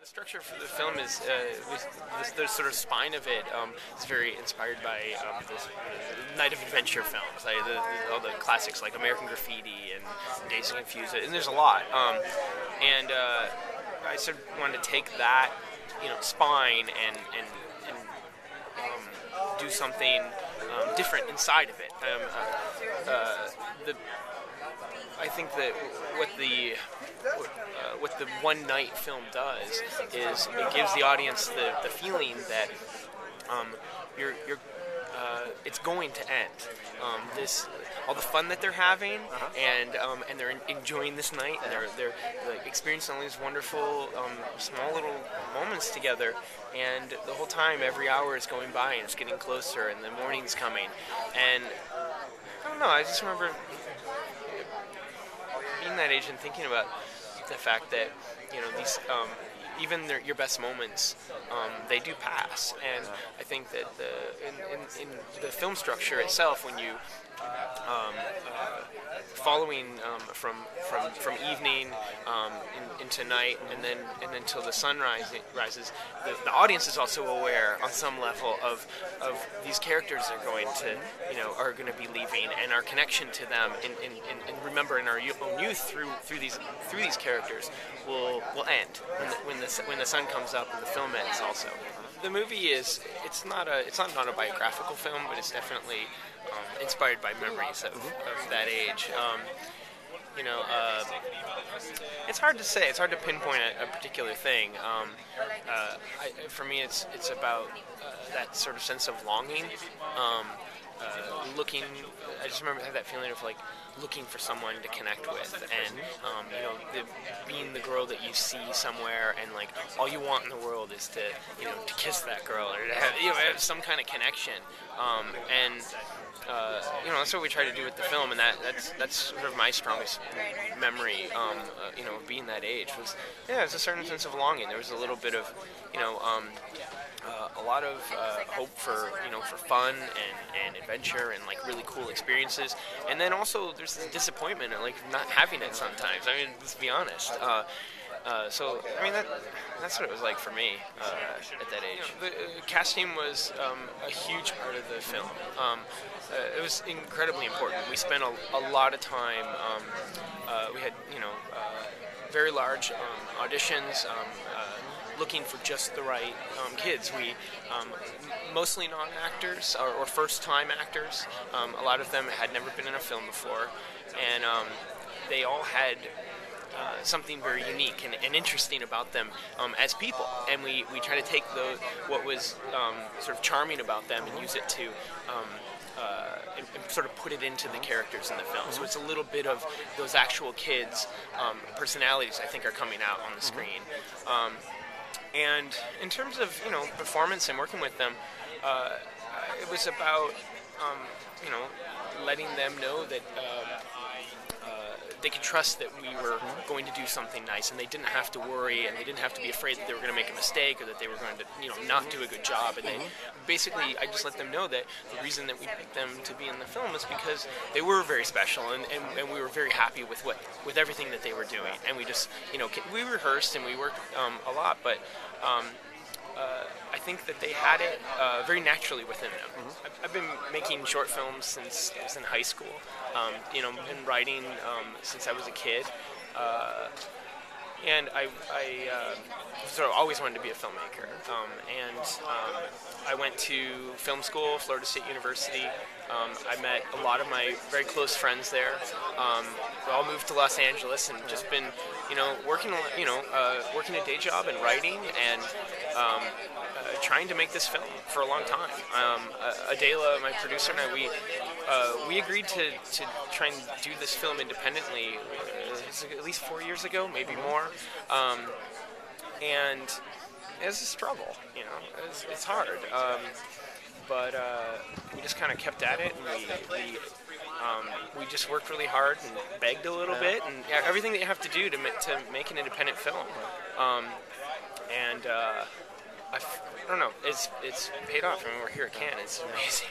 The structure for the film is the sort of spine of it is very inspired by this Night of Adventure films, like all the classics like American Graffiti and Dazed and Confused, and there's a lot. I sort of wanted to take that, spine and do something different inside of it. I think that what the one night film does is it gives the audience the feeling that it's going to end. All the fun that they're having, and they're enjoying this night, and they're like, experiencing all these wonderful small little moments together, and the whole time, every hour is going by, and it's getting closer, and the morning's coming, and I don't know. I just remember being that age and thinking about the fact that these even your best moments they do pass, and I think that in the film structure itself, when you following from evening into night and then till the sun rises, the audience is also aware on some level of these characters are going to be leaving, and our connection to them and remembering our own youth through these characters will end when the sun comes up and the film ends. Also, the movie it's not an autobiographical film, but it's definitely inspired by memories of that age. It's hard to say. It's hard to pinpoint a particular thing. For me, it's about that sort of sense of longing. Looking. I just remember I had that feeling of like looking for someone to connect with, and being the girl that you see somewhere, and like all you want in the world is to kiss that girl, or to have some kind of connection. That's what we try to do with the film, and that's sort of my strongest memory. Of being that age was, there's a certain sense of longing. There was a little bit of, a lot of hope for fun and adventure and like really cool experiences, and then also there's this disappointment and like not having it sometimes. I mean, let's be honest. So I mean that's what it was like for me at that age. The casting was a huge part of the film. It was incredibly important. We spent a lot of time. We had very large auditions. Looking for just the right kids. We mostly non-actors or first-time actors. A lot of them had never been in a film before, and they all had something very unique and interesting about them as people. And we try to take what was sort of charming about them and use it to and sort of put it into the characters in the film. So it's a little bit of those actual kids' personalities, I think, are coming out on the screen. And in terms of performance and working with them, it was about letting them know that they could trust that we were going to do something nice, and they didn't have to worry, and they didn't have to be afraid that they were going to make a mistake or that they were going to not do a good job. And basically, I just let them know that the reason that we picked them to be in the film is because they were very special, and we were very happy with everything that they were doing. And we just we rehearsed and we worked a lot, but I think that they had it very naturally within them. I've been making short films since I was in high school, and writing since I was a kid, and I sort of always wanted to be a filmmaker. I went to film school, Florida State University. I met a lot of my very close friends there. We all moved to Los Angeles and just been, working a day job and writing and trying to make this film for a long time. Adela, my producer, and I, we agreed to try and do this film independently at least 4 years ago, maybe more. And it was a struggle, it's hard. But we just kind of kept at it, and we just worked really hard and begged a little bit, and everything that you have to do to make an independent film. I don't know, it's paid off. I mean, we're here at Cannes. It's amazing.